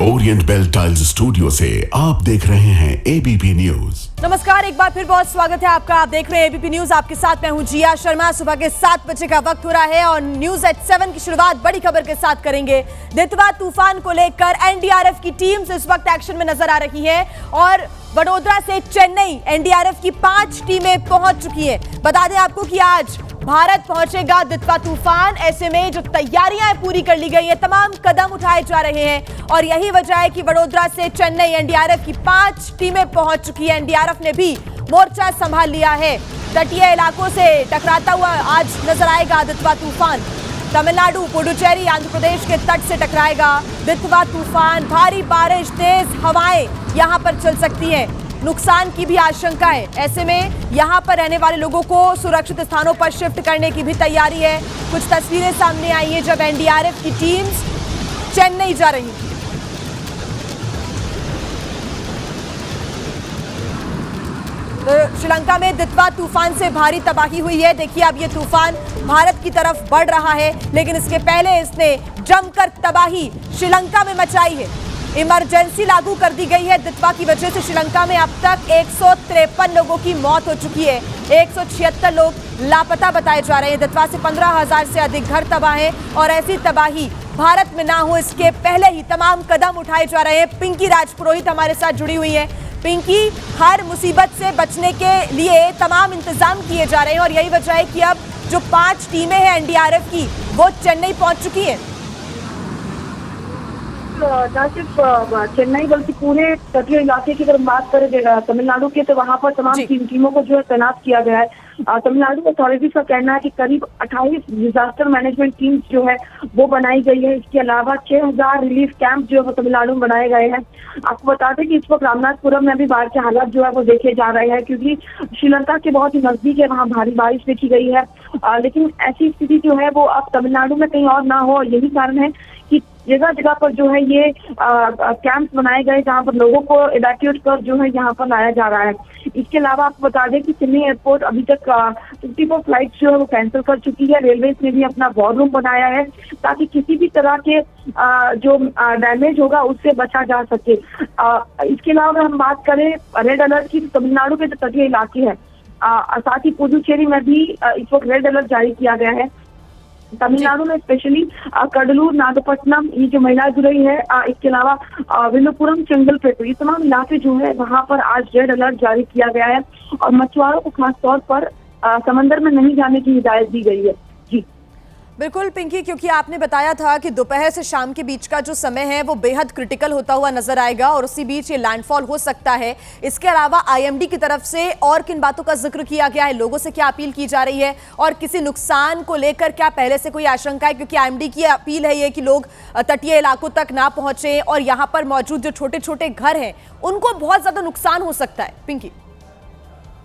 Orient bell tiles studio से आप देख रहे हैं एबीपी न्यूज। नमस्कार, एक बार फिर बहुत स्वागत है आपका। आप देख रहे हैं एबीपी न्यूज। आपके साथ मैं हूं जिया शर्मा। सुबह के 7 बजे का वक्त हो रहा है और न्यूज एट 7 की शुरुआत बड़ी खबर के साथ करेंगे। दितवा तूफान को लेकर एनडीआरएफ की टीम इस वक्त एक्शन में नजर आ रही है और वडोदरा से चेन्नई एनडीआरएफ की 5 टीमें पहुंच चुकी है। बता दें आपको कि आज भारत पहुंचेगा दितवा तूफान। ऐसे में जो तैयारियां पूरी कर ली गई है, तमाम कदम उठाए जा रहे हैं और यही वजह है कि वडोदरा से चेन्नई एनडीआरएफ की 5 टीमें पहुंच चुकी है। एनडीआरएफ ने भी मोर्चा संभाल लिया है। तटीय इलाकों से टकराता हुआ आज नजर आएगा दितवा तूफान। तमिलनाडु, पुडुचेरी, आंध्र प्रदेश के तट से टकराएगा दितवा तूफान। भारी बारिश, तेज हवाएं यहां पर चल सकती हैं। नुकसान की भी आशंका है। ऐसे में यहां पर रहने वाले लोगों को सुरक्षित स्थानों पर शिफ्ट करने की भी तैयारी है। कुछ तस्वीरें सामने आई हैं जब एनडीआरएफ की टीम्स चेन्नई जा रही थी। तो श्रीलंका में दितवा तूफान से भारी तबाही हुई है। देखिए अब ये तूफान भारत की तरफ बढ़ रहा है, लेकिन इसके पहले इसने जमकर तबाही श्रीलंका में मचाई है। इमरजेंसी लागू कर दी गई है। दितवा की वजह से श्रीलंका में अब तक 153 लोगों की मौत हो चुकी है। 176 लोग लापता बताए जा रहे हैं। दितवा से 15,000 से अधिक घर तबाह हैं और ऐसी तबाही भारत में ना हो, इसके पहले ही तमाम कदम उठाए जा रहे हैं। पिंकी राजपुरोहित हमारे साथ जुड़ी हुई है। पिंकी, हर मुसीबत से बचने के लिए तमाम इंतजाम किए जा रहे हैं और यही वजह है कि अब जो 5 टीमें हैं एनडीआरएफ की, वो चेन्नई पहुंच चुकी है। न सिर्फ चेन्नई बल्कि पूरे तटीय इलाके की अगर बात करें तमिलनाडु के, तो वहाँ पर तमाम टीमों को जो है तैनात किया गया है। तमिलनाडु अथॉरिटीज का कहना है कि करीब 28 डिजास्टर मैनेजमेंट टीम जो है वो बनाई गई है। इसके अलावा 6000 रिलीफ कैंप जो है तमिलनाडु में बनाए गए हैं। आपको बता दें कि इस वक्त रामनाथपुरम में भी बाढ़ के हालात जो है वो देखे जा रहे हैं, क्योंकि श्रीलंका के बहुत ही नजदीक है, वहाँ भारी बारिश देखी गई है। लेकिन ऐसी स्थिति जो है वो अब तमिलनाडु में कहीं और ना हो, यही कारण है कि जगह जगह पर जो है ये कैंप्स बनाए गए जहाँ पर लोगों को इवैक्यूएट कर जो है यहाँ पर लाया जा रहा है। इसके अलावा आपको बता दें कि चेन्नई एयरपोर्ट अभी तक 54 फ्लाइट जो है वो कैंसिल कर चुकी है। रेलवे ने भी अपना वॉर रूम बनाया है ताकि किसी भी तरह के जो डैमेज होगा उससे बचा जा सके। इसके अलावा अगर हम बात करें रेड अलर्ट की, तो तमिलनाडु के जो तटीय इलाके हैं, साथ ही पुडुचेरी में भी इस वक्त रेड अलर्ट जारी किया गया है। तमिलनाडु में स्पेशली कडलूर, नागपट्टनम, ये जो महिला जुड़ी है, इसके अलावा विल्लुपुरम, चेंगलपेटू, ये तमाम इलाके जो है वहां पर आज रेड अलर्ट जारी किया गया है और मछुआरों को खास तौर पर समंदर में नहीं जाने की हिदायत दी गई है। जी बिल्कुल पिंकी, क्योंकि आपने बताया था कि दोपहर से शाम के बीच का जो समय है वो बेहद क्रिटिकल होता हुआ नजर आएगा और उसी बीच ये लैंडफॉल हो सकता है। इसके अलावा आईएमडी की तरफ से और किन बातों का जिक्र किया गया है, लोगों से क्या अपील की जा रही है और किसी नुकसान को लेकर क्या पहले से कोई आशंका है? क्योंकि आईएमडी की अपील है ये कि लोग तटीय इलाकों तक ना पहुंचे और यहाँ पर मौजूद जो छोटे छोटे घर हैं उनको बहुत ज्यादा नुकसान हो सकता है। पिंकी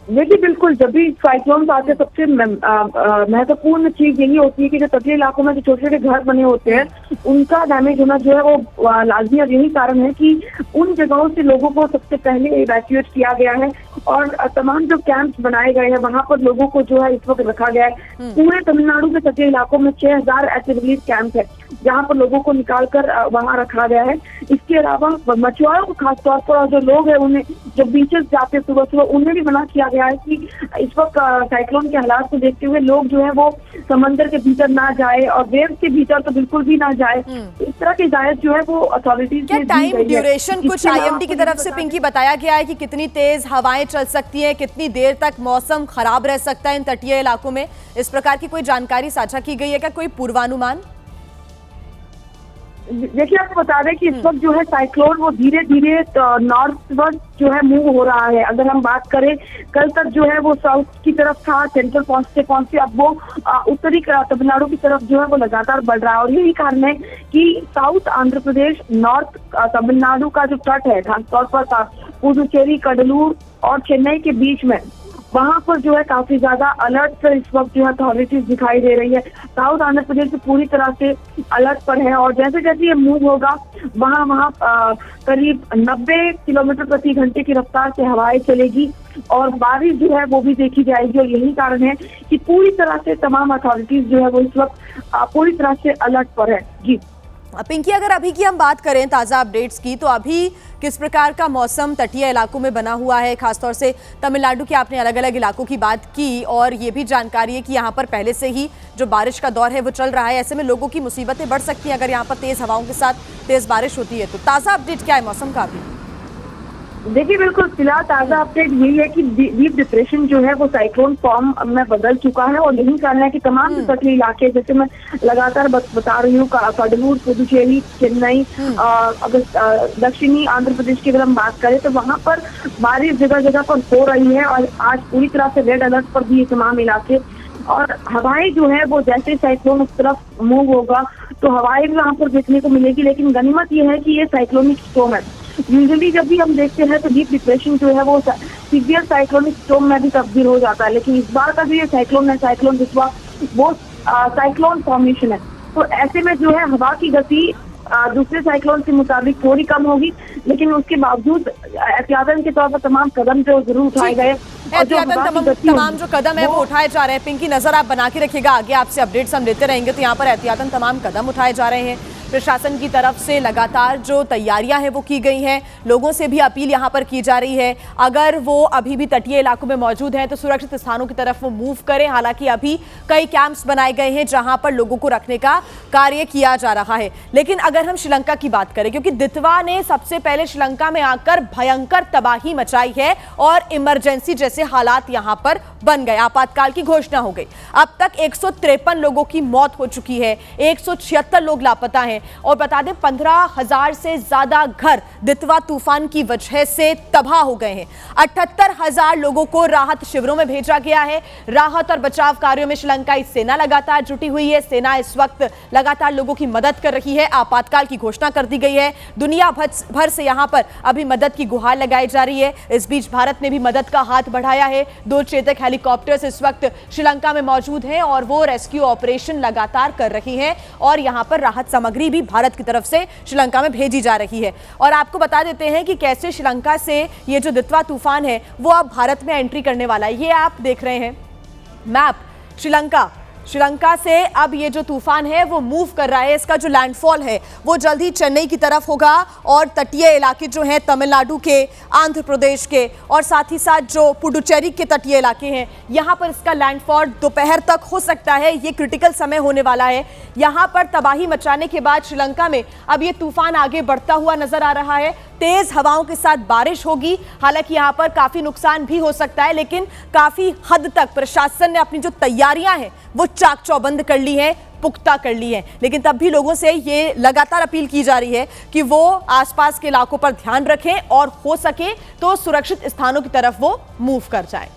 देखिए, बिल्कुल, जब भी साइक्लोन आते सबसे महत्वपूर्ण चीज यही होती है कि जो तटीय इलाकों में जो छोटे छोटे घर बने होते हैं उनका डैमेज होना जो है वो लाजमी, और यही कारण है कि उन जगहों से लोगों को सबसे पहले इवैक्यूएट किया गया है और तमाम जो कैंप्स बनाए गए हैं वहां पर लोगों को जो है इस वक्त रखा गया है। पूरे तमिलनाडु के तटीय इलाकों में 6000 ऐसे रिलीफ कैंप है जहाँ पर लोगों को निकालकर वहां रखा गया है। इसके अलावा मछुआरों को खासतौर पर, और जो लोग हैं उन्हें जो बीचेस जाते हैं सुबह सुबह, उन्हें भी मना किया गया है कि इस वक्त साइक्लोन के हालात को देखते हुए लोग जो है वो समंदर के भीतर ना जाए और वेव के भीतर तो बिल्कुल भी ना जाए। इस तरह की हिदायत जो है वो अथॉरिटीज ने टाइम ड्यूरेशन कुछ आईएमडी की तरफ से पिंकी बताया गया है कि कितनी तेज हवाएं चल सकती हैं, कितनी देर तक मौसम खराब रह सकता है इन तटीय इलाकों में? इस प्रकार की कोई जानकारी साझा की गई है क्या, कोई पूर्वानुमान? देखिए, आपको बता दें कि इस वक्त जो है साइक्लोन वो धीरे धीरे नॉर्थ वर्ड जो है मूव हो रहा है। अगर हम बात करें, कल तक जो है वो साउथ की तरफ था, सेंट्रल पहुंचते अब वो उत्तरी तमिलनाडु की तरफ जो है वो लगातार बढ़ रहा है और यही कारण है कि साउथ आंध्र प्रदेश, नॉर्थ तमिलनाडु का जो तट है खासतौर पर पुडुचेरी, कडलूर और चेन्नई के बीच में, वहां पर जो है काफी ज्यादा अलर्ट इस वक्त जो है अथॉरिटीज दिखाई दे रही है। साउथ आंध्र प्रदेश पूरी तरह से अलर्ट पर है और जैसे जैसे ये मूव होगा वहां करीब 90 किलोमीटर प्रति घंटे की रफ्तार से हवाएं चलेगी और बारिश जो है वो भी देखी जाएगी। और यही कारण है कि पूरी तरह से तमाम अथॉरिटीज जो है वो इस वक्त पूरी तरह से अलर्ट पर है। जी पिंकी, अगर अभी की हम बात करें ताज़ा अपडेट्स की, तो अभी किस प्रकार का मौसम तटीय इलाकों में बना हुआ है? खासतौर से तमिलनाडु के आपने अलग अलग इलाकों की बात की और ये भी जानकारी है कि यहाँ पर पहले से ही जो बारिश का दौर है वो चल रहा है। ऐसे में लोगों की मुसीबतें बढ़ सकती हैं अगर यहाँ पर तेज़ हवाओं के साथ तेज़ बारिश होती है। तो ताज़ा अपडेट क्या है मौसम का अभी? देखिए, बिल्कुल फिलहाल ताज़ा अपडेट यही है कि डीप डिप्रेशन जो है वो साइक्लोन फॉर्म में बदल चुका है और यही कारण है कि तमाम जो तटीय इलाके, जैसे मैं लगातार बता रही हूँ, कडलूर, पुदुचेरी, चेन्नई, अगर दक्षिणी आंध्र प्रदेश की अगर हम बात करें तो वहाँ पर बारिश जगह जगह पर हो रही है और आज पूरी तरह से रेड अलर्ट पर भी ये तमाम इलाके। और हवाएं जो है वो जैसे साइक्लोन उस तरफ मूव होगा तो हवाएं भी वहाँ पर देखने को मिलेगी, लेकिन गनीमत ये है कि ये साइक्लोनिक स्टॉर्म है। यूजुअली जब भी हम देखते हैं तो डीप डिप्रेशन जो है वो सीवियर साइक्लोनिक स्टॉर्म में भी तब्दील हो जाता है, लेकिन इस बार का जो ये साइक्लोन है, साइक्लोन दितवा, वो साइक्लोन फॉर्मेशन है। तो ऐसे में जो है हवा की गति दूसरे साइक्लोन के मुताबिक थोड़ी कम होगी, लेकिन उसके बावजूद एहतियातन के तौर पर तमाम कदम जो जरूर उठाए गए। तमाम जो कदम है वो उठाए जा रहे हैं। पिंकी, नजर आप बना के रखिएगा, आगे आपसे अपडेट्स हम लेते रहेंगे। तो यहाँ पर एहतियातन तमाम कदम उठाए जा रहे हैं प्रशासन की तरफ से, लगातार जो तैयारियां हैं वो की गई हैं। लोगों से भी अपील यहाँ पर की जा रही है, अगर वो अभी भी तटीय इलाकों में मौजूद हैं तो सुरक्षित स्थानों की तरफ वो मूव करें। हालांकि अभी कई कैंप्स बनाए गए हैं जहां पर लोगों को रखने का कार्य किया जा रहा है। लेकिन अगर हम श्रीलंका की बात करें, क्योंकि दितवा ने सबसे पहले श्रीलंका में आकर भयंकर तबाही मचाई है और इमरजेंसी जैसे हालात यहां पर बन गए, आपातकाल की घोषणा हो गई। अब तक 153 लोगों की मौत हो चुकी है, 176 लोग लापता हैं और बता दें 15,000 से ज्यादा घर दितवा तूफान की वजह से तबाह हो गए हैं। 78,000 लोगों को राहत शिविरों में भेजा गया है। राहत और बचाव कार्यों में श्रीलंकाई सेना लगातार जुटी हुई है। सेना इस वक्त लगातार लोगों की मदद कर रही है। आपातकाल की घोषणा कर दी गई है। दुनिया भर से यहां पर अभी मदद की गुहार लगाई जा रही है। इस बीच भारत ने भी मदद का हाथ बढ़ाया है। 2 चेतक हेलीकॉप्टर्स इस वक्त श्रीलंका में मौजूद हैं और वो रेस्क्यू ऑपरेशन लगातार कर रही हैं और यहां पर राहत सामग्री भी भारत की तरफ से श्रीलंका में भेजी जा रही है। और आपको बता देते हैं कि कैसे श्रीलंका से ये जो दितवा तूफान है वो अब भारत में एंट्री करने वाला है। ये आप देख रहे हैं मैप, श्रीलंका से अब ये जो तूफान है वो मूव कर रहा है। इसका जो लैंडफॉल है वो जल्दी चेन्नई की तरफ होगा और तटीय इलाके जो हैं तमिलनाडु के, आंध्र प्रदेश के और साथ ही साथ जो पुडुचेरी के तटीय इलाके हैं, यहाँ पर इसका लैंडफॉल दोपहर तक हो सकता है। ये क्रिटिकल समय होने वाला है। यहाँ पर तबाही मचाने के बाद श्रीलंका में अब ये तूफान आगे बढ़ता हुआ नजर आ रहा है। तेज हवाओं के साथ बारिश होगी। हालांकि यहाँ पर काफी नुकसान भी हो सकता है, लेकिन काफी हद तक प्रशासन ने अपनी जो तैयारियां हैं वो चाक चौबंद कर ली है, पुख्ता कर ली है। लेकिन तब भी लोगों से ये लगातार अपील की जा रही है कि वो आसपास के इलाकों पर ध्यान रखें और हो सके तो सुरक्षित स्थानों की तरफ वो मूव कर जाए।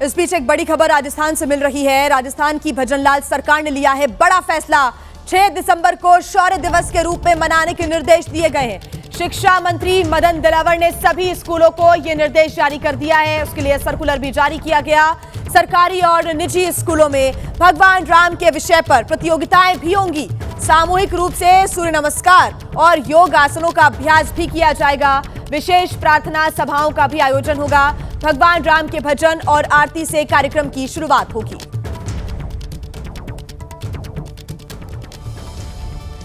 इस बीच एक बड़ी खबर राजस्थान से मिल रही है। राजस्थान की भजनलाल सरकार ने लिया है बड़ा फैसला। 6 दिसंबर को शौर्य दिवस के रूप में मनाने के निर्देश दिए गए हैं। शिक्षा मंत्री मदन दिलावर ने सभी स्कूलों को यह निर्देश जारी कर दिया है। उसके लिए सर्कुलर भी जारी किया गया। सरकारी और निजी स्कूलों में भगवान राम के विषय पर प्रतियोगिताएं भी होंगी। सामूहिक रूप से सूर्य नमस्कार और योग आसनों का अभ्यास भी किया जाएगा। विशेष प्रार्थना सभाओं का भी आयोजन होगा। भगवान राम के भजन और आरती से कार्यक्रम की शुरुआत होगी।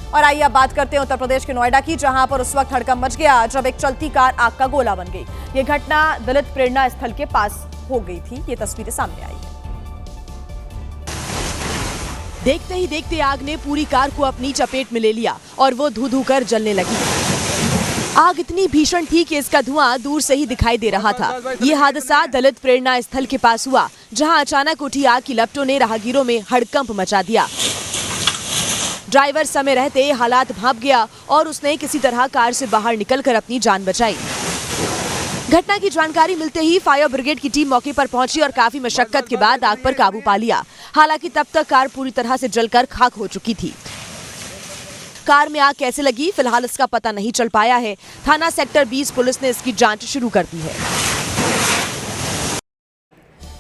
और आइए अब बात करते हैं उत्तर प्रदेश के नोएडा की, जहां पर उस वक्त हड़कंप मच गया जब एक चलती कार आग का गोला बन गई। ये घटना दलित प्रेरणा स्थल के पास हो गई थी। ये तस्वीरें सामने आई। देखते ही देखते आग ने पूरी कार को अपनी चपेट में ले लिया और वो धू धू कर जलने लगी। आग इतनी भीषण थी कि इसका धुआं दूर से ही दिखाई दे रहा था। ये हादसा दलित प्रेरणा स्थल के पास हुआ, जहां अचानक उठी आग की लपटों ने राहगीरों में हड़कंप मचा दिया। ड्राइवर समय रहते हालात भांप गया और उसने किसी तरह कार से बाहर निकलकर अपनी जान बचाई। घटना की जानकारी मिलते ही फायर ब्रिगेड की टीम मौके पर पहुंची और काफी मशक्कत के बाद आग पर काबू पा लिया। हालांकि तब तक कार पूरी तरह से जलकर खाक हो चुकी थी। कार में आग कैसे लगी, फिलहाल इसका पता नहीं चल पाया है। थाना सेक्टर 20 पुलिस ने इसकी जांच शुरू कर दी है।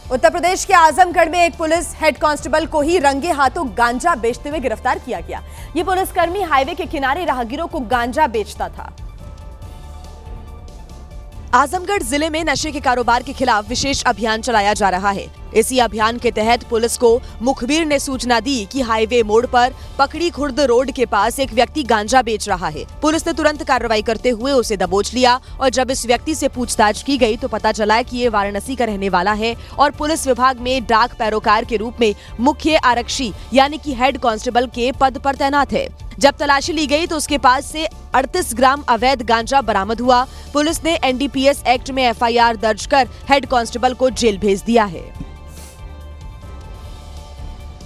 उत्तर प्रदेश के आजमगढ़ में एक पुलिस हेड कांस्टेबल को ही रंगे हाथों गांजा बेचते हुए गिरफ्तार किया गया। ये पुलिसकर्मी हाईवे के किनारे राहगीरों को गांजा बेचता था। आजमगढ़ जिले में नशे के कारोबार के खिलाफ विशेष अभियान चलाया जा रहा है। इसी अभियान के तहत पुलिस को मुखबिर ने सूचना दी कि हाईवे मोड़ पर पकड़ी खुर्द रोड के पास एक व्यक्ति गांजा बेच रहा है। पुलिस ने तुरंत कार्रवाई करते हुए उसे दबोच लिया और जब इस व्यक्ति से पूछताछ की गई तो पता चला कि ये वाराणसी का रहने वाला है और पुलिस विभाग में डाक पैरोकार के रूप में मुख्य आरक्षी यानी कि हेड कांस्टेबल के पद पर तैनात है। जब तलाशी ली गई तो उसके पास से 38 ग्राम अवैध गांजा बरामद हुआ। पुलिस ने एनडीपीएस एक्ट में एफआईआर दर्ज कर हेड कांस्टेबल को जेल भेज दिया है।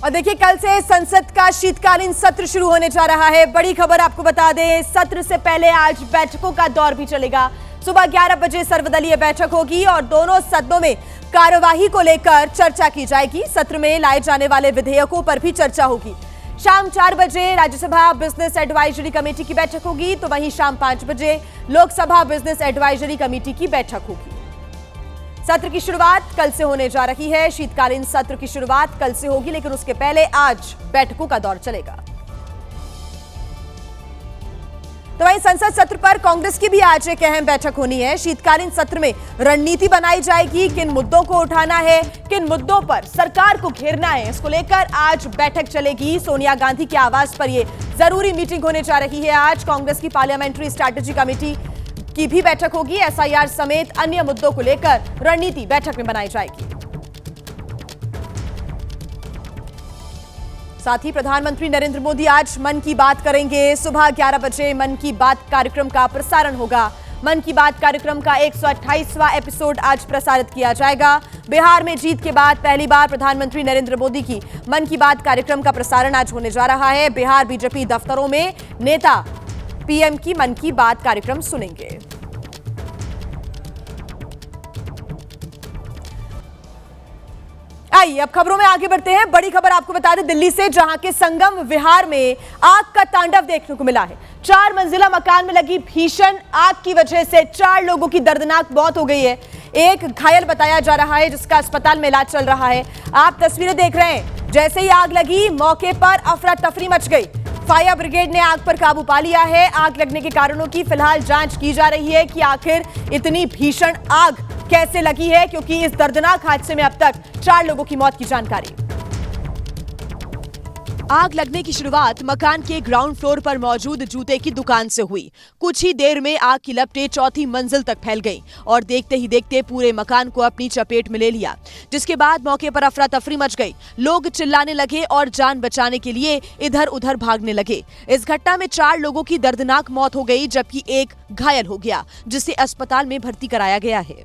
और देखिए, कल से संसद का शीतकालीन सत्र शुरू होने जा रहा है। बड़ी खबर आपको बता दें, सत्र से पहले आज बैठकों का दौर भी चलेगा। सुबह 11 बजे सर्वदलीय बैठक होगी और दोनों सदनों में कार्यवाही को लेकर चर्चा की जाएगी। सत्र में लाए जाने वाले विधेयकों पर भी चर्चा होगी। शाम 4 बजे राज्यसभा बिजनेस एडवाइजरी कमेटी की बैठक होगी तो वहीं शाम 5 बजे लोकसभा बिजनेस एडवाइजरी कमेटी की बैठक होगी। सत्र की शुरुआत कल से होने जा रही है। शीतकालीन सत्र की शुरुआत कल से होगी, लेकिन उसके पहले आज बैठकों का दौर चलेगा। तो वहीं संसद सत्र पर कांग्रेस की भी आज एक अहम बैठक होनी है। शीतकालीन सत्र में रणनीति बनाई जाएगी, किन मुद्दों को उठाना है, किन मुद्दों पर सरकार को घेरना है, इसको लेकर आज बैठक चलेगी। सोनिया गांधी के आवास पर यह जरूरी मीटिंग होने जा रही है। आज कांग्रेस की पार्लियामेंट्री स्ट्रैटेजी कमेटी की भी बैठक होगी। एसआईआर समेत अन्य मुद्दों को लेकर रणनीति बैठक में बनाई जाएगी। साथ ही प्रधानमंत्री नरेंद्र मोदी आज मन की बात करेंगे। सुबह 11 बजे मन की बात कार्यक्रम का प्रसारण होगा। मन की बात कार्यक्रम का 128वां एपिसोड आज प्रसारित किया जाएगा। बिहार में जीत के बाद पहली बार प्रधानमंत्री नरेंद्र मोदी की मन की बात कार्यक्रम का प्रसारण आज होने जा रहा है। बिहार बीजेपी दफ्तरों में नेता पीएम की मन की बात कार्यक्रम सुनेंगे। आइए अब खबरों में आगे बढ़ते हैं। बड़ी खबर आपको बता दें दिल्ली से, जहां के संगम विहार में आग का तांडव देखने को मिला है। 4 मंजिला मकान में लगी भीषण आग की वजह से 4 लोगों की दर्दनाक मौत हो गई है। एक घायल बताया जा रहा है, जिसका अस्पताल में इलाज चल रहा है। आप तस्वीरें देख रहे हैं। जैसे ही आग लगी, मौके पर अफरा तफरी मच गई। फायर ब्रिगेड ने आग पर काबू पा लिया है। आग लगने के कारणों की फिलहाल जांच की जा रही है कि आखिर इतनी भीषण आग कैसे लगी है, क्योंकि इस दर्दनाक हादसे में अब तक 4 लोगों की मौत की जानकारी। आग लगने की शुरुआत मकान के ग्राउंड फ्लोर पर मौजूद जूते की दुकान से हुई। कुछ ही देर में आग की लपटें 4थी मंजिल तक फैल गईं और देखते ही देखते पूरे मकान को अपनी चपेट में ले लिया, जिसके बाद मौके पर अफरा तफरी मच गई। लोग चिल्लाने लगे और जान बचाने के लिए इधर उधर भागने लगे। इस घटना में 4 लोगों की दर्दनाक मौत हो गई, जबकि एक घायल हो गया, जिसे अस्पताल में भर्ती कराया गया है।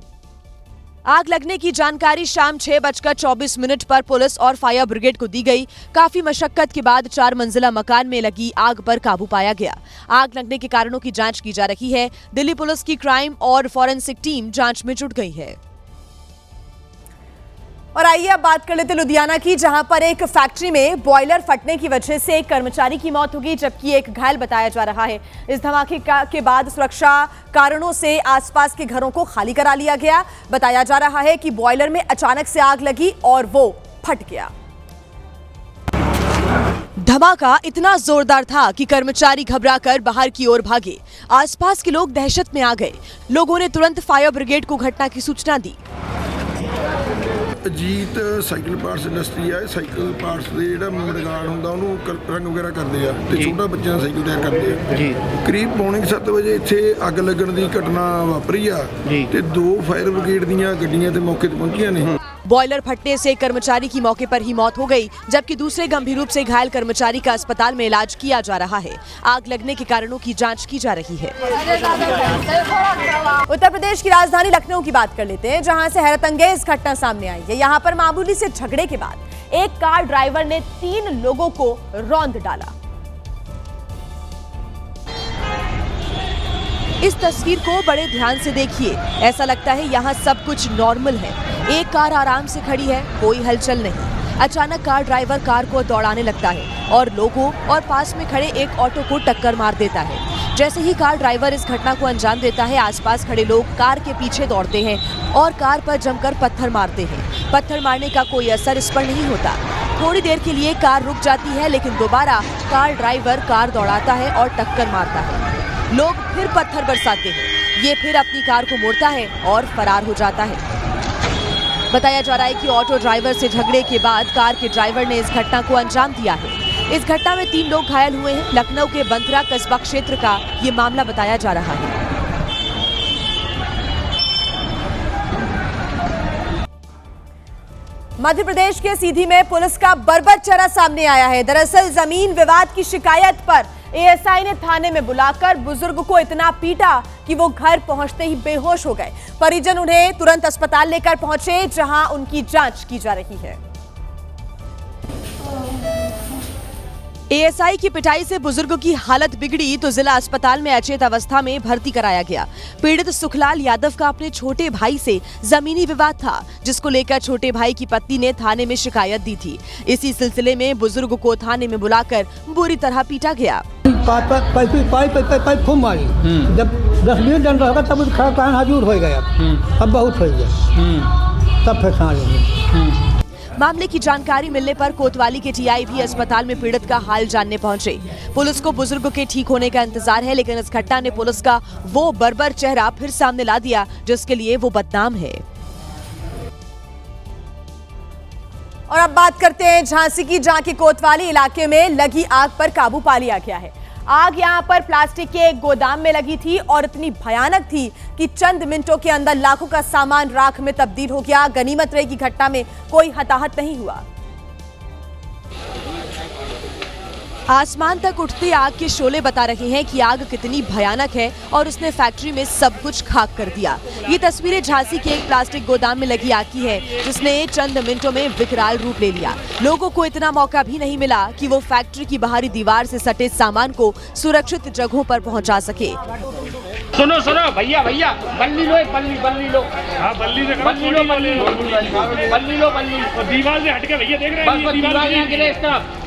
आग लगने की जानकारी शाम 6:24 पर पुलिस और फायर ब्रिगेड को दी गई। काफी मशक्कत के बाद 4 मंजिला मकान में लगी आग पर काबू पाया गया। आग लगने के कारणों की जांच की जा रही है। दिल्ली पुलिस की क्राइम और फॉरेंसिक टीम जांच में जुट गई है। और आइए अब बात कर लेते लुधियाना की, जहां पर एक फैक्ट्री में बॉयलर फटने की वजह से एक कर्मचारी की मौत हो गई, जबकि एक घायल बताया जा रहा है। इस धमाके के बाद सुरक्षा कारणों से आसपास के घरों को खाली करा लिया गया। बताया जा रहा है कि बॉयलर में अचानक से आग लगी और वो फट गया। धमाका इतना जोरदार था कि कर्मचारी घबराकर बाहर की ओर भागे। आसपास के लोग दहशत में आ गए। लोगों ने तुरंत फायर ब्रिगेड को घटना की सूचना दी। ਅਜੀਤ ਸਾਈਕਲ ਪਾਰਟਸ ਇੰਡਸਟਰੀ ਹੈ। ਸਾਈਕਲ ਪਾਰਟਸ ਦੇ ਜਿਹੜਾ ਮੜਗਾੜ ਹੁੰਦਾ ਉਹਨੂੰ ਰੰਗ ਵਗੈਰਾ ਕਰਦੇ ਆ ਤੇ ਛੋਟਾ ਬੱਚਿਆਂ ਦਾ ਸਾਈਕਲ ਤਿਆਰ ਕਰਦੇ ਆ ਜੀ। ਕਰੀਬ 6:45 ਵਜੇ ਇੱਥੇ ਅੱਗ ਲੱਗਣ ਦੀ ਘਟਨਾ ਵਾਪਰੀ ਆ ਤੇ 2 ਫਾਇਰ ਬ੍ਰਿਗੇਡ ਦੀਆਂ ਗੱਡੀਆਂ ਤੇ ਮੌਕੇ ਤੇ ਪਹੁੰਚੀਆਂ ਨੇ। बॉयलर फटने से कर्मचारी की मौके पर ही मौत हो गई, जबकि दूसरे गंभीर रूप से घायल कर्मचारी का अस्पताल में इलाज किया जा रहा है। आग लगने के कारणों की जांच की जा रही है। उत्तर प्रदेश की राजधानी लखनऊ की बात कर लेते हैं, जहां से हैरतअंगेज घटना सामने आई है। यहां पर मामूली से झगड़े के बाद एक कार ड्राइवर ने 3 लोगों को रौंद डाला। इस तस्वीर को बड़े ध्यान से देखिए। ऐसा लगता है यहाँ सब कुछ नॉर्मल है। एक कार आराम से खड़ी है, कोई हलचल नहीं। अचानक कार ड्राइवर कार को दौड़ाने लगता है और लोगों और पास में खड़े एक ऑटो को टक्कर मार देता है। जैसे ही कार ड्राइवर इस घटना को अंजाम देता है, आसपास खड़े लोग कार के पीछे दौड़ते हैं और कार पर जमकर पत्थर मारते हैं। पत्थर मारने का कोई असर इस पर नहीं होता। थोड़ी देर के लिए कार रुक जाती है, लेकिन दोबारा कार ड्राइवर कार दौड़ाता है और टक्कर मारता है। लोग फिर पत्थर बरसाते हैं। ये फिर अपनी कार को मोड़ता है और फरार हो जाता है। बताया जा रहा है कि ऑटो ड्राइवर से झगड़े के बाद कार के ड्राइवर ने इस घटना को अंजाम दिया है। इस घटना में 3 लोग घायल हुए हैं। लखनऊ के बंथरा कस्बा क्षेत्र का ये मामला बताया जा रहा है। मध्य प्रदेश के सीधी में पुलिस का बर्बर चेहरा सामने आया है। दरअसल जमीन विवाद की शिकायत पर एएसआई ने थाने में बुलाकर बुजुर्ग को इतना पीटा कि वो घर पहुंचते ही बेहोश हो गए। परिजन उन्हें तुरंत अस्पताल लेकर पहुंचे, जहां उनकी जांच की जा रही है। एएसआई की पिटाई से बुजुर्ग की हालत बिगड़ी तो जिला अस्पताल में अचेत अवस्था में भर्ती कराया गया। पीड़ित सुखलाल यादव का अपने छोटे भाई से जमीनी विवाद था, जिसको लेकर छोटे भाई की पत्नी ने थाने में शिकायत दी थी। इसी सिलसिले में बुजुर्ग को थाने में बुलाकर बुरी तरह पीटा गया। पाइप खूब मारी। जब 10-20 दिन रहेगा तब खड़ा कान हाजूर हो गया। अब बहुत हो गया, तब फिर सांस। मामले की जानकारी मिलने पर कोतवाली के टीआई भी अस्पताल में पीड़ित का हाल जानने पहुंचे। पुलिस को बुजुर्ग के ठीक होने का इंतजार है, लेकिन इस घटना ने पुलिस का वो बर्बर चेहरा फिर सामने ला दिया जिसके लिए वो बदनाम है। और अब बात करते हैं झांसी की, जहां के कोतवाली इलाके में लगी आग पर काबू पा लिया गया है। आग यहां पर प्लास्टिक के एक गोदाम में लगी थी और इतनी भयानक थी कि चंद मिनटों के अंदर लाखों का सामान राख में तब्दील हो गया। गनीमत रही कि घटना में कोई हताहत नहीं हुआ। आसमान तक उठती आग के शोले बता रहे हैं कि आग कितनी भयानक है और उसने फैक्ट्री में सब कुछ खाक कर दिया। ये तस्वीरें झांसी के एक प्लास्टिक गोदाम में लगी आग की है, जिसने चंद मिनटों में विकराल रूप ले लिया। लोगों को इतना मौका भी नहीं मिला कि वो फैक्ट्री की बाहरी दीवार से सटे सामान को सुरक्षित जगहों पर पहुंचा सके। सुनो भैया बल्ली लो, बल्ली लो। हाँ, बल्ली लो। दीवार से हट के भैया देख रहे हैं, दीवार यहाँ गिरे इस तरफ।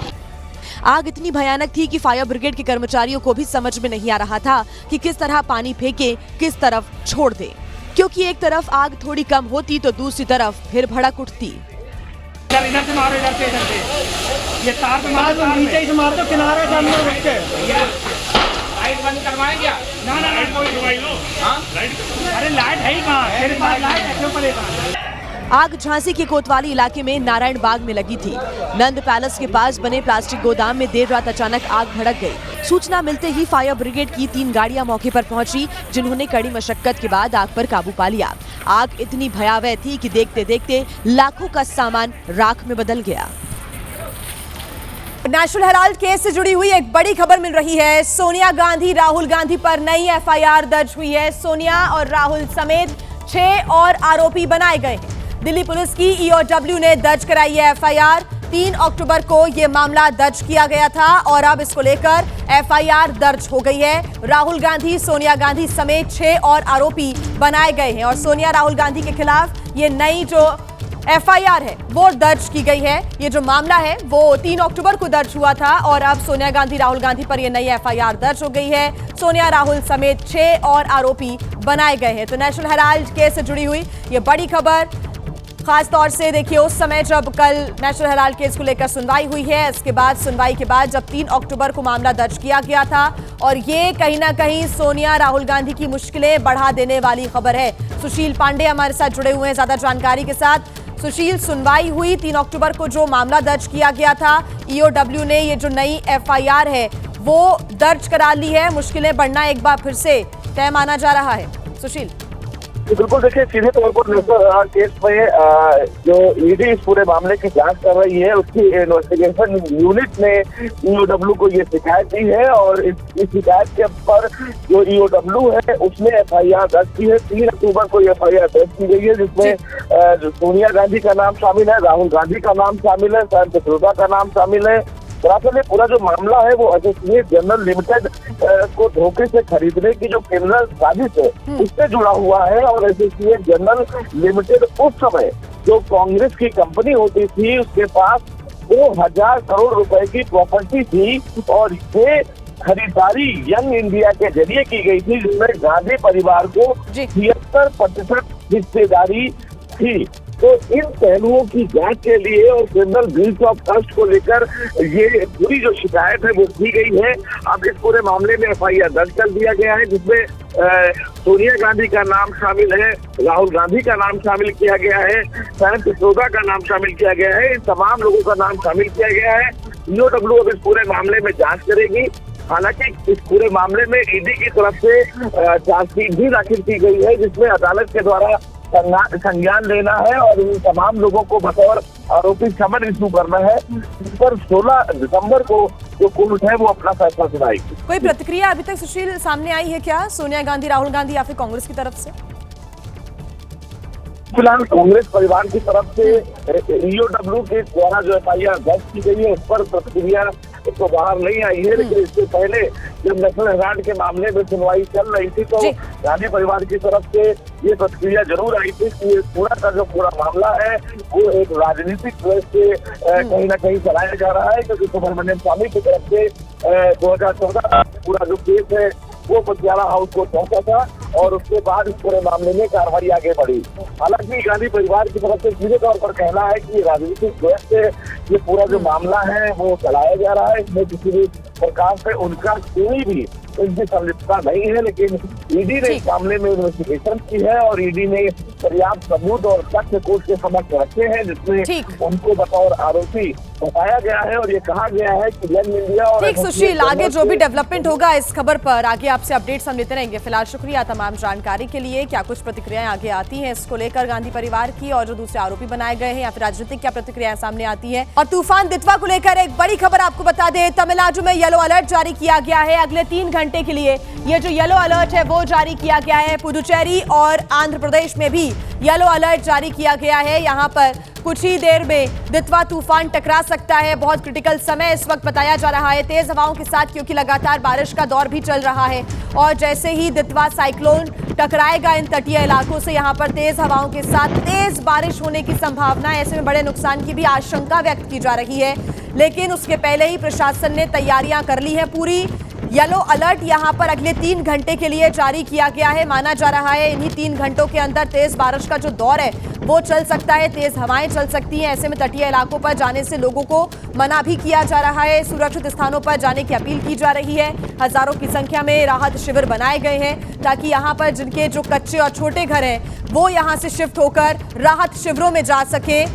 आग इतनी भयानक थी कि फायर ब्रिगेड के कर्मचारियों को भी समझ में नहीं आ रहा था कि किस तरह पानी फेंके, किस तरफ छोड़ दे, क्योंकि एक तरफ आग थोड़ी कम होती तो दूसरी तरफ फिर भड़क उठती। इधर से मारो, इधर से। ये तार पे मारो, नीचे से मार दो, किनारे सामने रख के। लाइट बंद करवाएं क्या? ना कोई दवाई लो। हाँ, अरे लाइट है ही कहाँ? तेरे पास लाइट है, क्यों पड़ेगा? आग झांसी के कोतवाली इलाके में नारायण बाग में लगी थी। नंद पैलेस के पास बने प्लास्टिक गोदाम में देर रात अचानक आग भड़क गई। सूचना मिलते ही फायर ब्रिगेड की 3 गाड़ियां मौके पर पहुंची, जिन्होंने कड़ी मशक्कत के बाद आग पर काबू पा लिया। आग इतनी भयावह थी कि देखते देखते लाखों का सामान राख में बदल गया। नेशनल हेराल्ड केस से जुड़ी हुई एक बड़ी खबर मिल रही है। सोनिया गांधी, राहुल गांधी पर नई एफआईआर दर्ज हुई है। सोनिया और राहुल समेत 6 और आरोपी बनाए गए हैं। दिल्ली पुलिस की ईओडब्ल्यू ने दर्ज कराई है एफआईआर। 3 अक्टूबर को यह मामला दर्ज किया गया था और अब इसको लेकर एफआईआर दर्ज हो गई है। राहुल गांधी, सोनिया गांधी समेत 6 और आरोपी बनाए गए हैं और सोनिया राहुल गांधी के खिलाफ ये नई जो एफआईआर है वो दर्ज की गई है। ये जो मामला है वो 3 अक्टूबर को दर्ज हुआ था और अब सोनिया गांधी, राहुल गांधी पर यह नई एफआईआर दर्ज हो गई है। सोनिया राहुल समेत 6 और आरोपी बनाए गए हैं। तो नेशनल हेराल्ड केस से जुड़ी हुई ये बड़ी खबर, खास तौर से देखिए उस समय जब कल नेशनल हेराल्ड केस को लेकर सुनवाई हुई है, इसके बाद सुनवाई के बाद जब 3 अक्टूबर को मामला दर्ज किया गया था और ये कहीं ना कहीं सोनिया राहुल गांधी की मुश्किलें बढ़ा देने वाली खबर है। सुशील पांडे हमारे साथ जुड़े हुए हैं ज्यादा जानकारी के साथ। सुशील, सुनवाई हुई 3 अक्टूबर को, जो मामला दर्ज किया गया था, ईओडब्ल्यू ने ये जो नई एफआईआर है वो दर्ज करा ली है। मुश्किलें बढ़ना एक बार फिर से तय माना जा रहा है। सुशील, बिल्कुल, देखिए सीधे तौर पर नेशनल केस में जो ईडी इस पूरे मामले की जांच कर रही है, उसकी इन्वेस्टिगेशन यूनिट ने ईओडब्ल्यू को ये शिकायत दी है और इस शिकायत के पर जो ईओडब्ल्यू है उसने एफआईआर दर्ज की है। 3 अक्टूबर को एफआईआर दर्ज की गई है, जिसमें सोनिया गांधी का नाम शामिल है, राहुल गांधी का नाम शामिल है, सैम पित्रोदा का नाम शामिल है। दरअसल ये पूरा जो मामला है वो एसोसिएट जर्नल लिमिटेड को धोखे से खरीदने की जो क्रिमिनल साजिश है उससे जुड़ा हुआ है और एसोसिएट जर्नल लिमिटेड उस समय जो कांग्रेस की कंपनी होती थी उसके पास 2000 करोड़ रुपए की प्रॉपर्टी थी और ये खरीदारी यंग इंडिया के जरिए की गई थी, जिसमें गांधी परिवार को 76% हिस्सेदारी थी। तो इन पहलुओं की जांच के लिए और क्रिमिनल ब्रीच ऑफ ट्रस्ट को लेकर ये पूरी जो शिकायत है वो की गई है। अब इस पूरे मामले में एफआईआर दर्ज कर दिया गया है, जिसमें सोनिया गांधी का नाम शामिल है, राहुल गांधी का नाम शामिल किया गया है, सैम पित्रोदा का नाम शामिल किया गया है, इन तमाम लोगों का नाम शामिल किया गया है। ईओडब्ल्यू अब इस पूरे मामले में जांच करेगी। हालांकि इस पूरे मामले में ईडी की तरफ से चार्जशीट भी दाखिल की गई है, जिसमें अदालत के द्वारा संज्ञान लेना है और इन तमाम लोगों को बतौर आरोपी समन इशू करना है। इस पर 16 दिसंबर को जो कोर्ट है वो अपना फैसला सुनाएगी। कोई प्रतिक्रिया अभी तक सुशील सामने आई है क्या सोनिया गांधी, राहुल गांधी या फिर कांग्रेस की तरफ से? फिलहाल कांग्रेस परिवार की तरफ से ईओडब्ल्यू के द्वारा जो FIR दर्ज की गई है उस पर प्रतिक्रिया तो बाहर नहीं आई है, लेकिन इससे पहले जब नेशनल हेराल्ड के मामले में सुनवाई चल रही थी तो गांधी परिवार की तरफ से ये प्रतिक्रिया जरूर आई थी कि ये पूरा का जो पूरा मामला है वो एक राजनीतिक वजह से कहीं ना कहीं चलाया जा रहा है, क्योंकि सुब्रमण्यम स्वामी की तरफ से 2014 पूरा जो केस है वो पटियाला हाउस को सौंपा था और उसके बाद इस पूरे मामले में कार्रवाई आगे बढ़ी। हालांकि गांधी परिवार की तरफ से सीधे तौर पर कहना है कि राजनीतिक वजह से ये पूरा जो मामला है वो चलाया जा रहा है, इसमें किसी भी प्रकार से उनका कोई भी इनकी संलिप्तता नहीं है। लेकिन ईडी ने इस मामले में इन्वेस्टिगेशन की है और ईडी ने पर्याप्त सबूत और तथ्य कोर्ट के समक्ष रखे हैं, जिसमें उनको बतौर आरोपी बताया गया है और ये कहा गया है कि यंग इंडिया और ठीक सुशील, आगे जो भी डेवलपमेंट होगा इस खबर पर आगे आपसे अपडेट्स हम लेते रहेंगे। फिलहाल शुक्रिया तमाम जानकारी के लिए। क्या कुछ प्रतिक्रियाएं आगे आती हैं इसको लेकर गांधी परिवार की और जो दूसरे आरोपी बनाए गए हैं या फिर राजनीतिक क्या प्रतिक्रियाएं सामने आती है? और तूफान दितवा को लेकर एक बड़ी खबर आपको बता दें, तमिलनाडु में येलो अलर्ट जारी किया गया है। अगले 3 घंटे के लिए ये जो येलो अलर्ट है वो जारी किया गया है। पुडुचेरी और आंध्र प्रदेश में भी येलो अलर्ट जारी किया गया है। यहाँ पर कुछ ही देर में दितवा तूफान टकरा सकता है। बहुत क्रिटिकल समय इस वक्त बताया जा रहा है, तेज हवाओं के साथ, क्योंकि लगातार बारिश का दौर भी चल रहा है। और जैसे ही दितवा साइक्लोन टकराएगा इन तटीय इलाकों से, यहाँ पर तेज हवाओं के साथ तेज बारिश होने की संभावना है। ऐसे में बड़े नुकसान की भी आशंका व्यक्त की जा रही है, लेकिन उसके पहले ही प्रशासन ने तैयारियां कर ली है पूरी। येलो अलर्ट यहां पर अगले 3 घंटे के लिए जारी किया गया है। माना जा रहा है इन्हीं 3 घंटों के अंदर तेज बारिश का जो दौर है वो चल सकता है, तेज हवाएं चल सकती हैं। ऐसे में तटीय इलाकों पर जाने से लोगों को मना भी किया जा रहा है। सुरक्षित स्थानों पर जाने की अपील की जा रही है। हजारों की संख्या में राहत शिविर बनाए गए हैं ताकि यहाँ पर जिनके जो कच्चे और छोटे घर हैं वो यहाँ से शिफ्ट होकर राहत शिविरों में जा सके।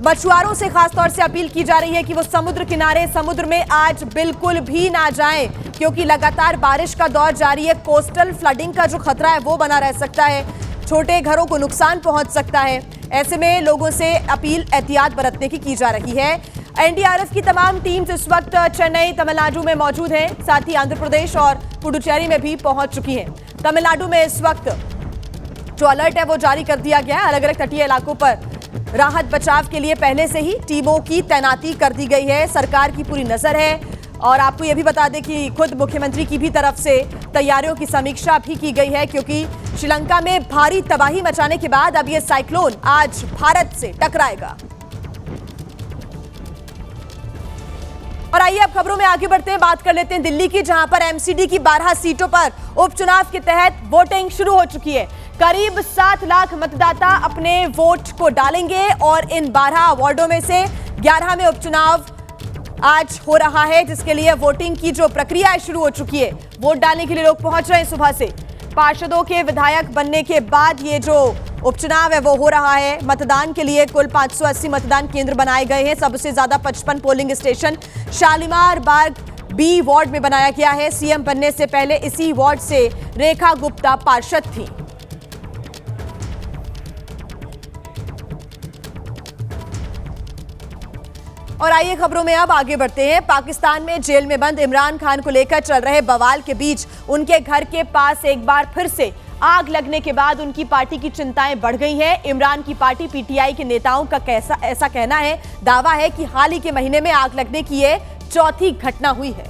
मछुआरों से खासतौर से अपील की जा रही है कि वो समुद्र किनारे, समुद्र में आज बिल्कुल भी ना जाएं, क्योंकि लगातार बारिश का दौर जारी है। कोस्टल फ्लडिंग का जो खतरा है वो बना रह सकता है, छोटे घरों को नुकसान पहुंच सकता है। ऐसे में लोगों से अपील एहतियात बरतने की जा रही है। एनडीआरएफ की तमाम टीम्स इस वक्त चेन्नई, तमिलनाडु में मौजूद हैं, साथ ही आंध्र प्रदेश और पुडुचेरी में भी पहुंच चुकी हैं। तमिलनाडु में इस वक्त जो अलर्ट है वो जारी कर दिया गया है। अलग अलग तटीय इलाकों पर राहत बचाव के लिए पहले से ही टीमों की तैनाती कर दी गई है। सरकार की पूरी नजर है और आपको यह भी बता दें कि खुद मुख्यमंत्री की भी तरफ से तैयारियों की समीक्षा भी की गई है, क्योंकि श्रीलंका में भारी तबाही मचाने के बाद अब यह साइक्लोन आज भारत से टकराएगा। और आइए अब खबरों में आगे बढ़ते हैं, बात कर लेते हैं दिल्ली की, जहां पर एमसीडी की 12 सीटों पर उपचुनाव के तहत वोटिंग शुरू हो चुकी है। करीब 7 लाख मतदाता अपने वोट को डालेंगे और इन 12 वार्डों में से 11 में उपचुनाव आज हो रहा है, जिसके लिए वोटिंग की जो प्रक्रिया है शुरू हो चुकी है। वोट डालने के लिए लोग पहुंच रहे हैं सुबह से। पार्षदों के विधायक बनने के बाद ये जो उपचुनाव है वो हो रहा है। मतदान के लिए कुल 580 मतदान केंद्र बनाए गए हैं। सबसे ज्यादा 55 पोलिंग स्टेशन शालीमार बाग बी वार्ड में बनाया गया है। सीएम बनने से पहले इसी वार्ड से रेखा गुप्ता पार्षद थी। और आइए खबरों में अब आगे बढ़ते हैं। पाकिस्तान में जेल में बंद इमरान खान को लेकर चल रहे बवाल के बीच उनके घर के पास एक बार फिर से आग लगने के बाद उनकी पार्टी की चिंताएं बढ़ गई हैं। इमरान की पार्टी पीटीआई के नेताओं का ऐसा कहना है, दावा है कि हाल ही के महीने में आग लगने की ये 4थी घटना हुई है।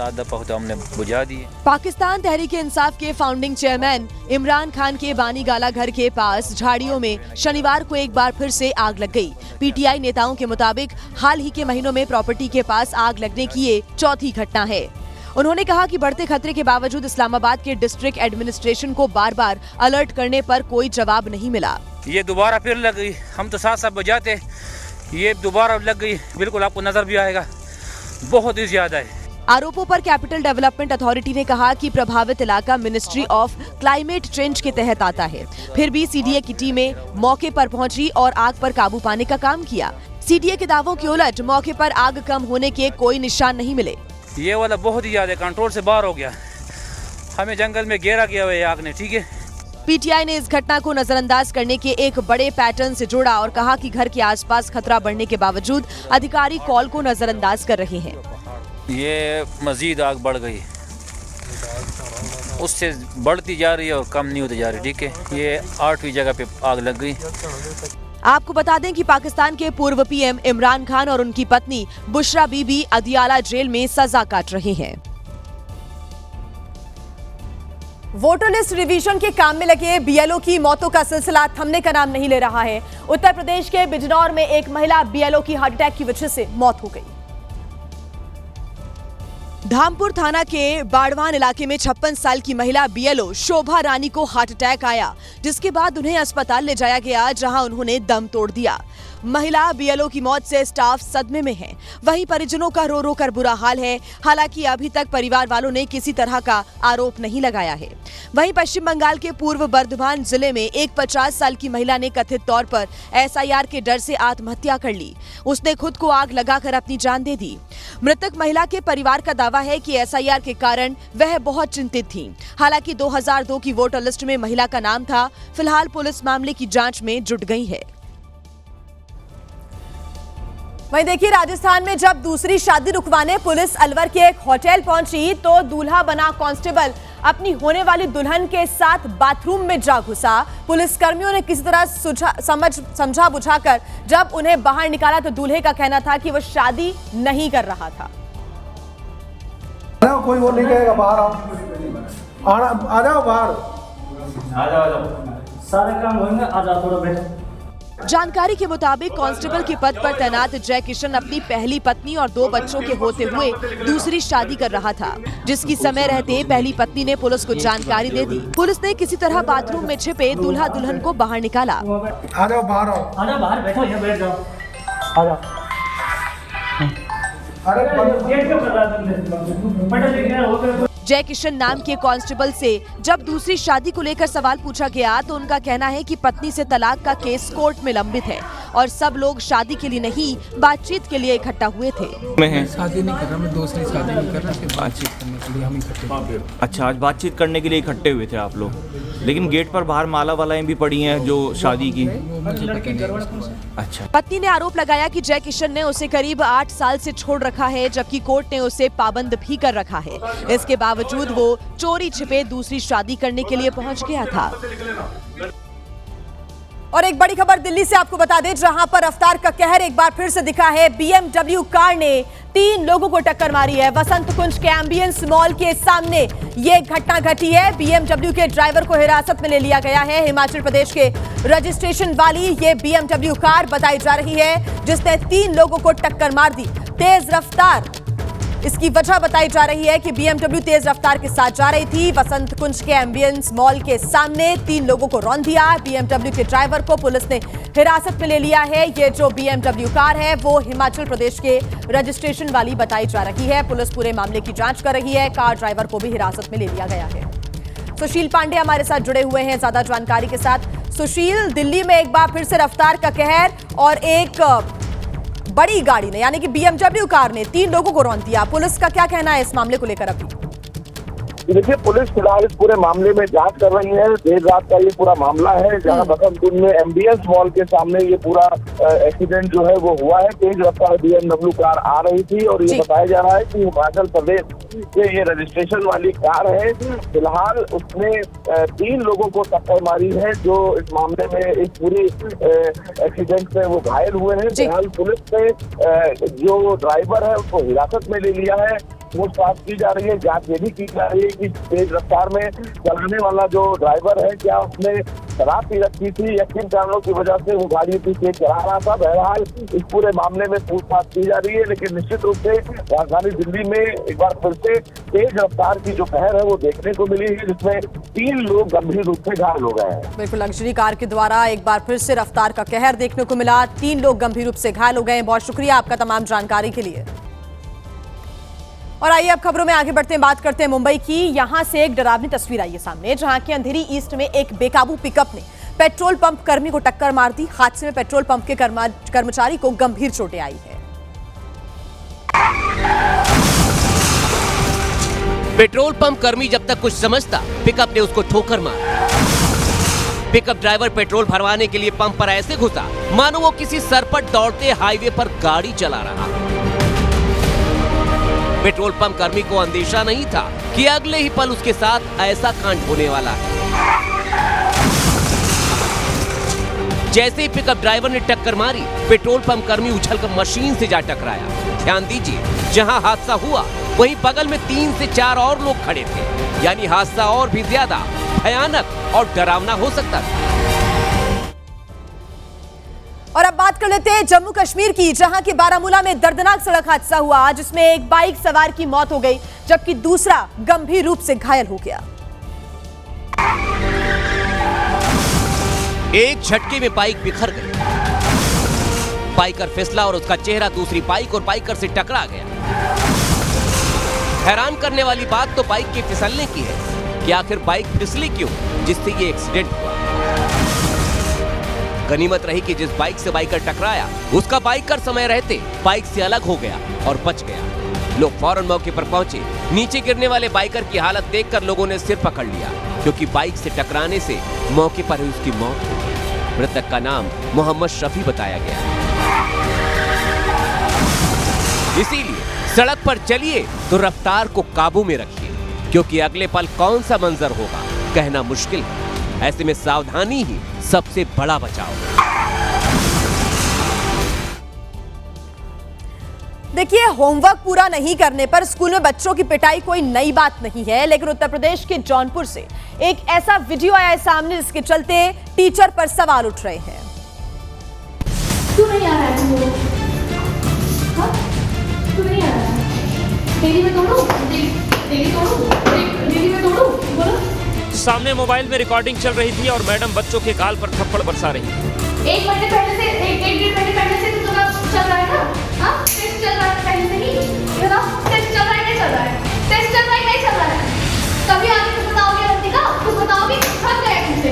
हमने बुझा दिए। पाकिस्तान तहरीक इंसाफ के फाउंडिंग चेयरमैन इमरान खान के बानीगाला घर के पास झाड़ियों में शनिवार को एक बार फिर से आग लग गई। पीटीआई नेताओं के मुताबिक हाल ही के महीनों में प्रॉपर्टी के पास आग लगने की ये 4थी घटना है। उन्होंने कहा कि बढ़ते खतरे के बावजूद इस्लामाबाद के डिस्ट्रिक्ट एडमिनिस्ट्रेशन को बार बार अलर्ट करने पर कोई जवाब नहीं मिला। ये दोबारा फिर लग गई, हम तो साथ बुझाते, ये दोबारा लग गई। बिल्कुल आपको नजर भी आएगा, बहुत ही ज्यादा है। आरोपों पर कैपिटल डेवलपमेंट अथॉरिटी ने कहा कि प्रभावित इलाका मिनिस्ट्री ऑफ क्लाइमेट चेंज के तहत आता है। फिर भी सीडीए की टीमें मौके पर पहुंची और आग पर काबू पाने का काम किया। सीडीए के दावों के उलट मौके पर आग कम होने के कोई निशान नहीं मिले। ये वाला बहुत ही ज्यादा कंट्रोल से बाहर हो गया, हमें जंगल में घेरा किया हुआ है आग ने। ठीक है, पीटीआई ने इस घटना को नजरअंदाज करने के एक बड़े पैटर्न से जोड़ा और कहा कि घर के आसपास खतरा बढ़ने के बावजूद अधिकारी कॉल को नजरअंदाज कर रहे हैं। ये मजीद आग बढ़ गई, उससे बढ़ती जा रही है और कम नहीं होती जा रही। ठीक है, ये 8वीं जगह पे आग लग गई। आपको बता दें कि पाकिस्तान के पूर्व पीएम इमरान खान और उनकी पत्नी बुशरा बीबी अदियाला जेल में सजा काट रहे हैं। वोटर लिस्ट रिवीजन के काम में लगे बीएलओ की मौतों का सिलसिला थमने का नाम नहीं ले रहा है। उत्तर प्रदेश के बिजनौर में एक महिला बीएलओ की हार्ट अटैक की वजह से मौत हो गई। धामपुर थाना के बाड़वान इलाके में 56 साल की महिला बीएलओ शोभा रानी को हार्ट अटैक आया, जिसके बाद उन्हें अस्पताल ले जाया गया, जहां उन्होंने दम तोड़ दिया। महिला बीएलओ की मौत से स्टाफ सदमे में है। वहीं परिजनों का रो रो कर बुरा हाल है। हालांकि अभी तक परिवार वालों ने किसी तरह का आरोप नहीं लगाया है। वहीं पश्चिम बंगाल के पूर्व बर्धमान जिले में एक 50 साल की महिला ने कथित तौर पर एसआईआर के डर से आत्महत्या कर ली। उसने खुद को आग लगाकर अपनी जान दे दी। मृतक महिला के परिवार का दावा है कि एसआईआर के कारण वह बहुत चिंतित थी। हालांकि 2002 की वोटर लिस्ट में महिला का नाम था। फिलहाल पुलिस मामले की जांच में जुट गई है। वहीं देखिए, राजस्थान में जब दूसरी शादी रुकवाने पुलिस अलवर के एक होटल पहुंची तो दूल्हा बना कांस्टेबल अपनी होने वाली दुल्हन के साथ बाथरूम में जा घुसा। पुलिस कर्मियों ने किसी तरह समझा बुझाकर जब उन्हें बाहर निकाला तो दूल्हे का कहना था कि वो शादी नहीं कर रहा था। कोई वो नहीं कहेगा बाहर आ जाओ बाहर, आ जाओ सारे काम होंगे, आ जाओ थोड़ा बैठो। जानकारी के मुताबिक कांस्टेबल के पद पर तैनात जय किशन अपनी पहली पत्नी और 2 बच्चों के होते हुए दूसरी शादी कर रहा था, जिसकी समय रहते पहली पत्नी ने पुलिस को जानकारी दे दी। पुलिस ने किसी तरह बाथरूम में छिपे दूल्हा दुल्हन को बाहर निकाला। आ जाओ बाहर, आ जाओ बाहर बैठो, यहाँ बैठ जाओ, आ जाओ। गेट क्यों कर रहा है? जय किशन नाम के कांस्टेबल से जब दूसरी शादी को लेकर सवाल पूछा गया तो उनका कहना है कि पत्नी से तलाक का केस कोर्ट में लंबित है और सब लोग शादी के लिए नहीं बातचीत के लिए इकट्ठा हुए थे। मैं शादी नहीं कर रहा, मैं दूसरी शादी नहीं कर रहा, सिर्फ बातचीत करने के लिए हम इकट्ठे। अच्छा, आज बातचीत करने के लिए इकट्ठे हुए थे आप लोग, लेकिन गेट पर बाहर माला वालाएं भी पड़ी हैं जो शादी की। अच्छा। पत्नी ने आरोप लगाया कि जय किशन ने उसे करीब 8 साल से छोड़ रखा है, जबकि कोर्ट ने उसे पाबंद भी कर रखा है। इसके बावजूद वो चोरी छिपे दूसरी शादी करने के लिए पहुंच गया था। और एक बड़ी खबर दिल्ली से आपको बता दें, जहां पर रफ्तार का कहर एक बार फिर से दिखा है। बीएमडब्ल्यू कार ने 3 लोगों को टक्कर मारी है। वसंत कुंज के एम्बियंस मॉल के सामने ये घटना घटी है। बीएमडब्ल्यू के ड्राइवर को हिरासत में ले लिया गया है। हिमाचल प्रदेश के रजिस्ट्रेशन वाली ये बीएमडब्ल्यू कार बताई जा रही है, जिसने 3 लोगों को टक्कर मार दी। तेज रफ्तार इसकी वजह बताई जा रही है कि बीएमडब्ल्यू तेज रफ्तार के साथ जा रही थी। वसंत कुंज के एम्बियंस मॉल के सामने 3 लोगों को रौंद दिया। बीएमडब्ल्यू के ड्राइवर को पुलिस ने हिरासत में ले लिया है। ये जो बीएमडब्ल्यू कार है वो हिमाचल प्रदेश के रजिस्ट्रेशन वाली बताई जा रही है। पुलिस पूरे मामले की जांच कर रही है। कार ड्राइवर को भी हिरासत में ले लिया गया है। सुशील पांडे हमारे साथ जुड़े हुए हैं ज्यादा जानकारी के साथ। सुशील, दिल्ली में एक बार फिर से रफ्तार का कहर और एक बड़ी गाड़ी ने यानी कि बीएमडब्ल्यू कार ने 3 लोगों को रौंद दिया। पुलिस का क्या कहना है इस मामले को लेकर? अभी देखिए, पुलिस फिलहाल इस पूरे मामले में जांच कर रही है। देर रात का ये पूरा मामला है, जहां बसंत कुंज में एम्बियंस मॉल के सामने ये पूरा एक्सीडेंट जो है वो हुआ है। तेज रफ्तार बीएमडब्ल्यू कार आ रही थी और ये बताया जा रहा है कि हिमाचल प्रदेश से ये रजिस्ट्रेशन वाली कार है। फिलहाल उसने 3 लोगों को टक्कर मारी है, जो इस मामले में इस पूरी एक्सीडेंट से वो घायल हुए हैं। फिलहाल पुलिस ने जो ड्राइवर है उसको हिरासत में ले लिया है। पूछताछ की जा रही है, जांच ये भी की जा रही है कि तेज रफ्तार में चलाने वाला जो ड्राइवर है क्या उसने शराब पी रखी थी या किन कारणों की वजह से वो गाड़ी तेज चला रहा था। बहरहाल इस पूरे मामले में पूछताछ की जा रही है, लेकिन निश्चित रूप से राजधानी दिल्ली में एक बार फिर से तेज रफ्तार की जो कहर है वो देखने को मिली है, जिसमें 3 लोग गंभीर रूप से घायल हो गए हैं। बिल्कुल, लग्जरी कार के द्वारा एक बार फिर से रफ्तार का कहर देखने को मिला। 3 लोग गंभीर रूप से घायल हो गए। बहुत शुक्रिया आपका तमाम जानकारी के लिए। और आइए अब खबरों में आगे बढ़ते हैं, बात करते हैं मुंबई की। यहां से एक डरावनी तस्वीर आई है सामने, जहां के अंधेरी ईस्ट में एक बेकाबू पिकअप ने पेट्रोल पंप कर्मी को टक्कर मार दी। हादसे में पेट्रोल पंप के कर्मचारी को गंभीर चोटें आई है। पेट्रोल पंप कर्मी जब तक कुछ समझता, पिकअप ने उसको ठोकर मारा। पिकअप ड्राइवर पेट्रोल भरवाने के लिए पंप पर ऐसे घुसा मानो वो किसी सरपट दौड़ते हाईवे पर गाड़ी चला रहा। पेट्रोल पंप कर्मी को अंदेशा नहीं था कि अगले ही पल उसके साथ ऐसा कांड होने वाला है। जैसे ही पिकअप ड्राइवर ने टक्कर मारी, पेट्रोल पंप कर्मी उछलकर मशीन से जा टकराया। ध्यान दीजिए, जहां हादसा हुआ वहीं बगल में 3 से 4 और लोग खड़े थे, यानी हादसा और भी ज्यादा भयानक और डरावना हो सकता था। और अब बात कर लेते हैं जम्मू कश्मीर की, जहां के बारामूला में दर्दनाक सड़क हादसा हुआ, जिसमें एक बाइक सवार की मौत हो गई जबकि दूसरा गंभीर रूप से घायल हो गया। एक झटके में बाइक बिखर गई। बाइकर फिसला और उसका चेहरा दूसरी बाइक और बाइकर से टकरा गया। हैरान करने वाली बात तो बाइक के फिसलने की है कि आखिर बाइक फिसली क्यों, जिससे ये एक्सीडेंट हुआ। गनीमत रही कि जिस बाइक से बाइकर टकराया उसका बाइकर समय रहते बाइक से अलग हो गया और बच गया। लोग फौरन मौके पर पहुंचे। नीचे गिरने वाले बाइकर की हालत देखकर लोगों ने सिर पकड़ लिया, क्योंकि बाइक से टकराने से मौके पर ही उसकी मौत हो गई। मृतक का नाम मोहम्मद शफी बताया गया। इसीलिए सड़क पर चलिए तो रफ्तार को काबू में रखिए, क्योंकि अगले पल कौन सा मंजर होगा कहना मुश्किल है। ऐसे में सावधानी ही सबसे बड़ा बचाव है। देखिए, होमवर्क पूरा नहीं करने पर स्कूल में बच्चों की पिटाई कोई नई बात नहीं है, लेकिन उत्तर प्रदेश के जौनपुर से एक ऐसा वीडियो आया है सामने जिसके चलते टीचर पर सवाल उठ रहे हैं। क्यों नहीं आ रहा है तुम लोग? हाँ? क्यों नहीं आ रहा है? डेली में तोड़ूं? डेली तोड़ूं? डेली में तोड़ूं? बोलो। सामने मोबाइल में रिकॉर्डिंग चल रही थी और मैडम बच्चों के गाल पर थप्पड़ बरसा रही थी। एक महीने पहले से, एक डेढ़ महीने पहले से तो चल रहा है ना? हाँ? टेस्ट चल रहा है पहले से ही। बताओ, टेस्ट चल रहा है नहीं चल रहा है? टेस्ट चल रहा है नहीं चल रहा है? कभी आगे कुछ बताओगे रंतिका? कुछ बताओगे? थक गए तुमसे।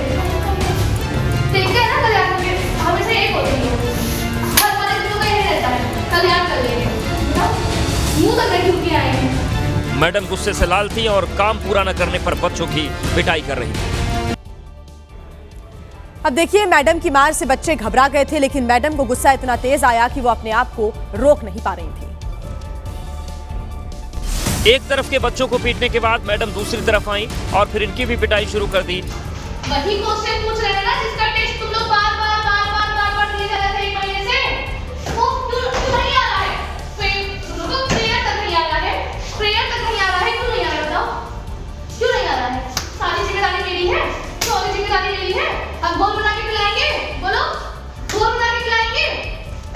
देखते हैं ना कल्याण में हमेशा एक होती है। हर वाले दिनों का यही रहता है, कल्याण कर लेंगे। मुँह तक नहीं झुक के आएंगे। मैडम गुस्से से लाल थी और काम पूरा न करने पर बच्चों की पिटाई कर रही थी। अब देखिए, मैडम की मार से बच्चे घबरा गए थे, लेकिन मैडम को गुस्सा इतना तेज आया कि वो अपने आप को रोक नहीं पा रही थी। एक तरफ के बच्चों को पीटने के बाद मैडम दूसरी तरफ आई और फिर इनकी भी पिटाई शुरू कर दी। वही क्वेश्चन पूछ रहे हैं ना जिसका टेस्ट तुम लोग बार बार दिए जा रहे थे 1 महीने से, वो क्यों नहीं आ रहा है? तो प्रेयर तक नहीं आ रहा है, प्रेयर तक नहीं आ रहा है, क्यों नहीं आ रहा है? बताओ क्यों नहीं आ रहा है? सारी जिम्मेदारी मेरी है, सारी जिम्मेदारी मेरी है। हम गोल बना के खिलाएंगे, बोलो गोल बना के खिलाएंगे,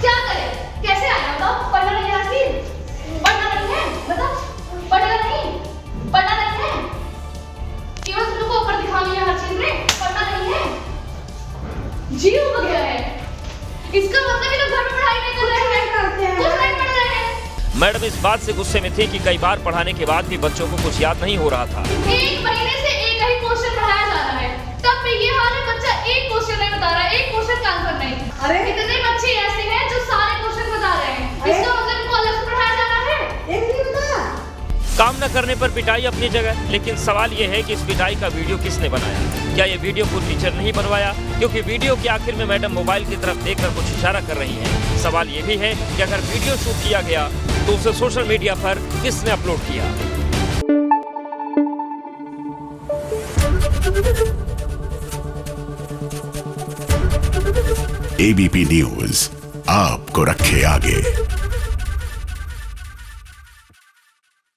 क्या करें? कैसे आया? बताओ। पढ़ना नहीं आती, पढ़ना नहीं है, बताओ पढ़ना नहीं है, केवल तुम लोग को ऊपर दिखानी है हर चीज में, पढ़ना नहीं है, जीव हो गया है। इसका मतलब ये लोग घर में पढ़ाई नहीं कर रहे हैं, कुछ नहीं पढ़ रहे हैं। मैडम इस बात से गुस्से में थी कि कई बार पढ़ाने के बाद भी बच्चों को कुछ याद नहीं हो रहा था। 1 महीने से एक ही क्वेश्चन पढ़ाया जा रहा है, तब भी ये हाल है, बच्चा एक क्वेश्चन नहीं बता रहा है, एक क्वेश्चन का आंसर नहीं। अरे कितने बच्चे ऐसे हैं जो सारे क्वेश्चन बता रहे हैं, इसका मतलब इनको अलग से पढ़ाया जा रहा है। एक नहीं बता। काम न करने पर पिटाई अपनी जगह, लेकिन सवाल यह है कि इस पिटाई का वीडियो किसने बनाया? क्या ये वीडियो खुद टीचर नहीं बनवाया? क्योंकि वीडियो के आखिर में मैडम मोबाइल की तरफ देखकर कुछ इशारा कर रही हैं। सवाल ये भी है कि अगर वीडियो शूट किया गया तो उसे सोशल मीडिया पर किसने अपलोड किया? एबीपी न्यूज आपको रखे आगे।